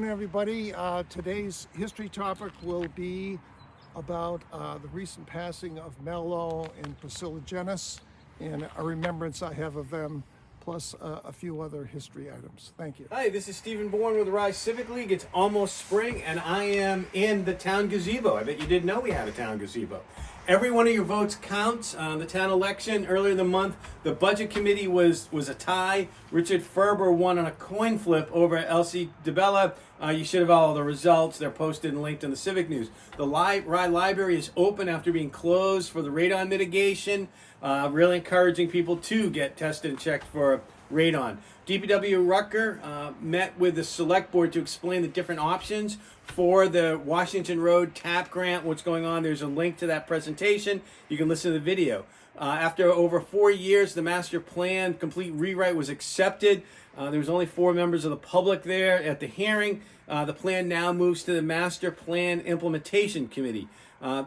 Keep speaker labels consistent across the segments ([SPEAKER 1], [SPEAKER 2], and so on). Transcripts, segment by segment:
[SPEAKER 1] afternoon, everybody. Today's history topic will be about the recent passing of Mello and Priscilla Jenness and a remembrance I have of them, plus a few other history items. Thank you.
[SPEAKER 2] Hi, this is Stephen Bourne with the Rye Civic League. It's almost spring, and I am in the town gazebo. I bet you didn't know we had a town gazebo. Every one of your votes counts. The town election earlier in the month, the budget committee was a tie. Richard Ferber won on a coin flip over Elsie DeBella. You should have all the results. They're posted and linked in the Civic News. The Rye Library is open after being closed for the radon mitigation. Really encouraging people to get tested and checked for radon. DPW Rucker met with the select board to explain the different options for the Washington Road TAP grant, what's going on. There's a link to that presentation. You can listen to the video. After over 4 years, the master plan complete rewrite was accepted. There was only 4 members of the public there at the hearing. The plan now moves to the master plan implementation committee.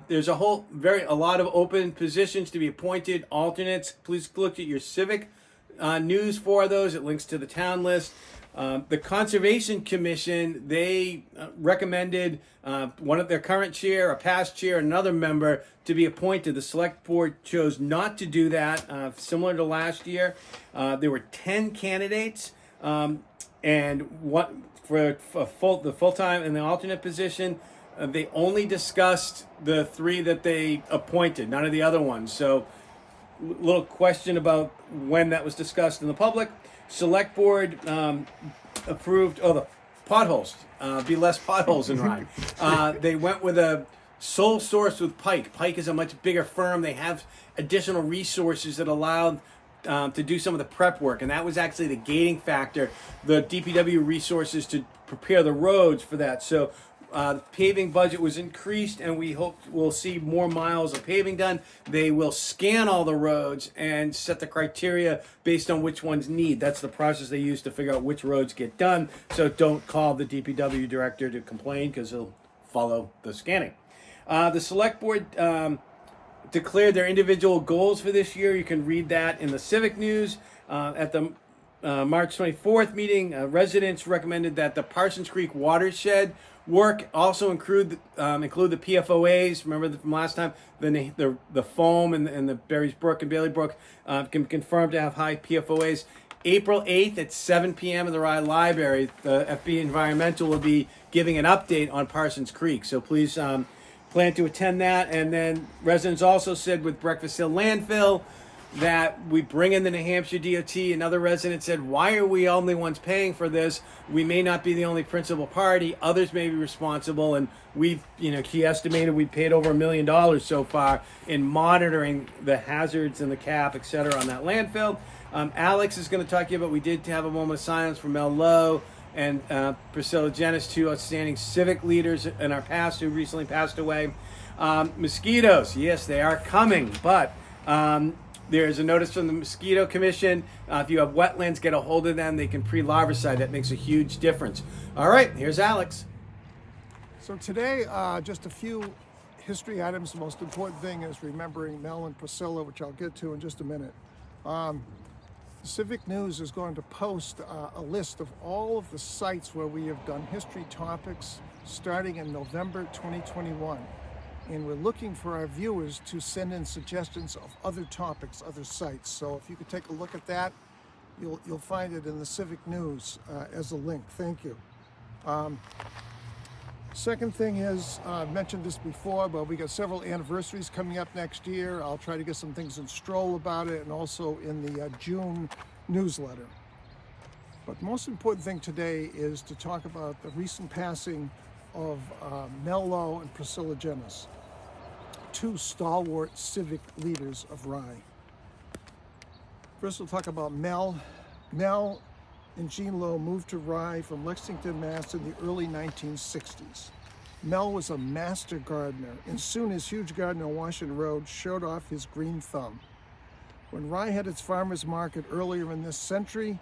[SPEAKER 2] There's a lot of open positions to be appointed, alternates. Please look at your Civic news for those. It links to the town list. The Conservation Commission, they recommended one of their current chair, a past chair, another member to be appointed. The select board chose not to do that, similar to last year. There were 10 candidates, and what for the full-time and the alternate position. They only discussed the 3 that they appointed, none of the other ones. So, little question about when that was discussed in the public. Select board approved, the potholes, be less potholes in Rye. They went with a sole source with Pike. Pike is a much bigger firm. They have additional resources that allowed to do some of the prep work, and that was actually the gating factor, the DPW resources to prepare the roads for that. So the paving budget was increased, and we hope we'll see more miles of paving done. They will scan all the roads and set the criteria based on which ones need. That's the process they use to figure out which roads get done. So don't call the DPW director to complain, because he'll follow the scanning. The select board declared their individual goals for this year. You can read that in the Civic News. At the March 24th meeting, residents recommended that the Parsons Creek watershed work also include the PFOAs. Remember from last time, the foam and the Berries Brook and Bailey Brook can confirm to have high PFOAs. April 8th at 7 p.m. in the Rye Library, the FB Environmental will be giving an update on Parsons Creek. So please plan to attend that. And then residents also said with Breakfast Hill Landfill that we bring in the New Hampshire DOT. Another resident said, why are we only ones paying for this? We may not be the only principal party. Others may be responsible. And he estimated we paid over $1 million so far in monitoring the hazards and the cap, et cetera, on that landfill. Alex is going to talk to you about, we did have a moment of silence for Mel Lowe and Priscilla Jenness, 2 outstanding civic leaders in our past who recently passed away. Mosquitoes, yes, they are coming, but there's a notice from the Mosquito Commission. If you have wetlands, get a hold of them. They can pre-larvicide. That makes a huge difference. All right, here's Alex.
[SPEAKER 1] So today, just a few history items. The most important thing is remembering Mel and Priscilla, which I'll get to in just a minute. The Civic News is going to post a list of all of the sites where we have done history topics starting in November 2021. And we're looking for our viewers to send in suggestions of other topics, other sites. So if you could take a look at that, you'll find it in the Civic News as a link. Thank you. Second thing is, I've mentioned this before, but we got several anniversaries coming up next year. I'll try to get some things in Stroll about it and also in the June newsletter. But the most important thing today is to talk about the recent passing of Mel Lowe and Priscilla Jenness, 2 stalwart civic leaders of Rye. First, we'll talk about Mel. Mel and Jean Lowe moved to Rye from Lexington, Mass. In the early 1960s. Mel was a master gardener, and soon his huge garden on Washington Road showed off his green thumb. When Rye had its farmers market earlier in this century,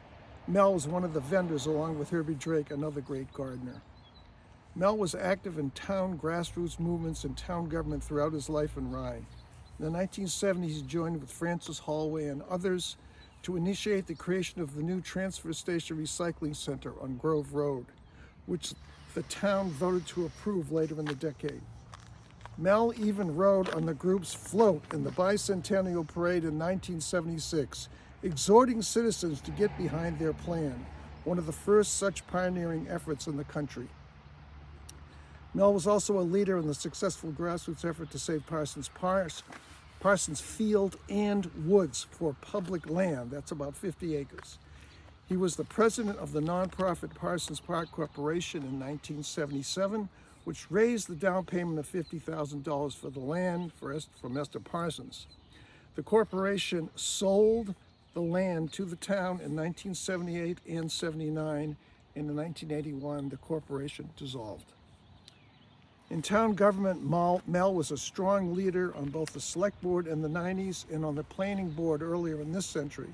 [SPEAKER 1] Mel was one of the vendors along with Herbie Drake, another great gardener. Mel was active in town grassroots movements and town government throughout his life in Rye. In the 1970s, he joined with Francis Hallway and others to initiate the creation of the new transfer station recycling center on Grove Road, which the town voted to approve later in the decade. Mel even rode on the group's float in the Bicentennial Parade in 1976, exhorting citizens to get behind their plan, one of the first such pioneering efforts in the country. Mel was also a leader in the successful grassroots effort to save Parsons Field and Woods for public land. That's about 50 acres. He was the president of the nonprofit Parsons Park Corporation in 1977, which raised the down payment of $50,000 for the land from Esther Parsons. The corporation sold the land to the town in 1978 and 79, and in 1981 the corporation dissolved. In town government, Mel was a strong leader on both the select board in the 90s and on the planning board earlier in this century.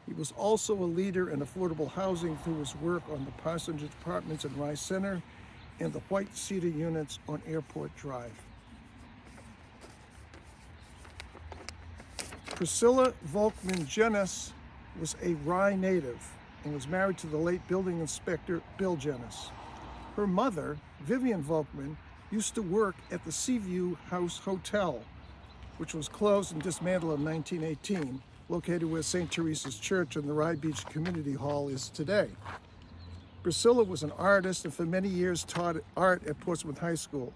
[SPEAKER 1] He was also a leader in affordable housing through his work on the Parsonage Apartments in Rye Center and the White Cedar units on Airport Drive. Priscilla Volkman Jenness was a Rye native and was married to the late building inspector Bill Jenness. Her mother, Vivian Volkman, used to work at the Seaview House Hotel, which was closed and dismantled in 1918, located where St. Teresa's Church and the Rye Beach Community Hall is today. Priscilla was an artist and for many years taught art at Portsmouth High School.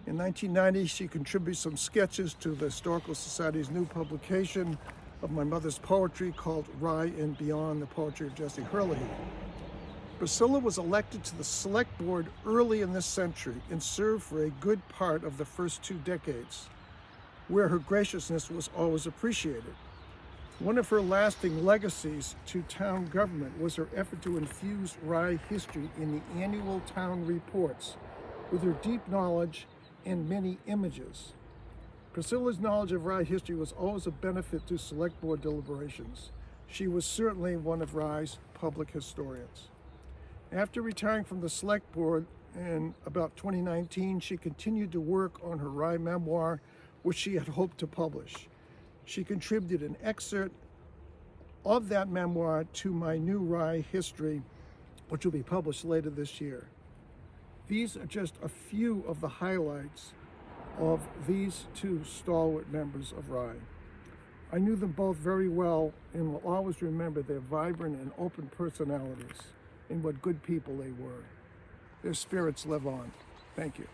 [SPEAKER 1] In 1990, she contributed some sketches to the Historical Society's new publication of my mother's poetry called Rye and Beyond, the poetry of Jesse Herlihy. Priscilla was elected to the select board early in this century and served for a good part of the first 2 decades, where her graciousness was always appreciated. One of her lasting legacies to town government was her effort to infuse Rye history in the annual town reports with her deep knowledge and many images. Priscilla's knowledge of Rye history was always a benefit to select board deliberations. She was certainly one of Rye's public historians. After retiring from the select board in about 2019, she continued to work on her Rye memoir, which she had hoped to publish. She contributed an excerpt of that memoir to my new Rye history, which will be published later this year. These are just a few of the highlights of these 2 stalwart members of Rye. I knew them both very well and will always remember their vibrant and open personalities and what good people they were. Their spirits live on. Thank you.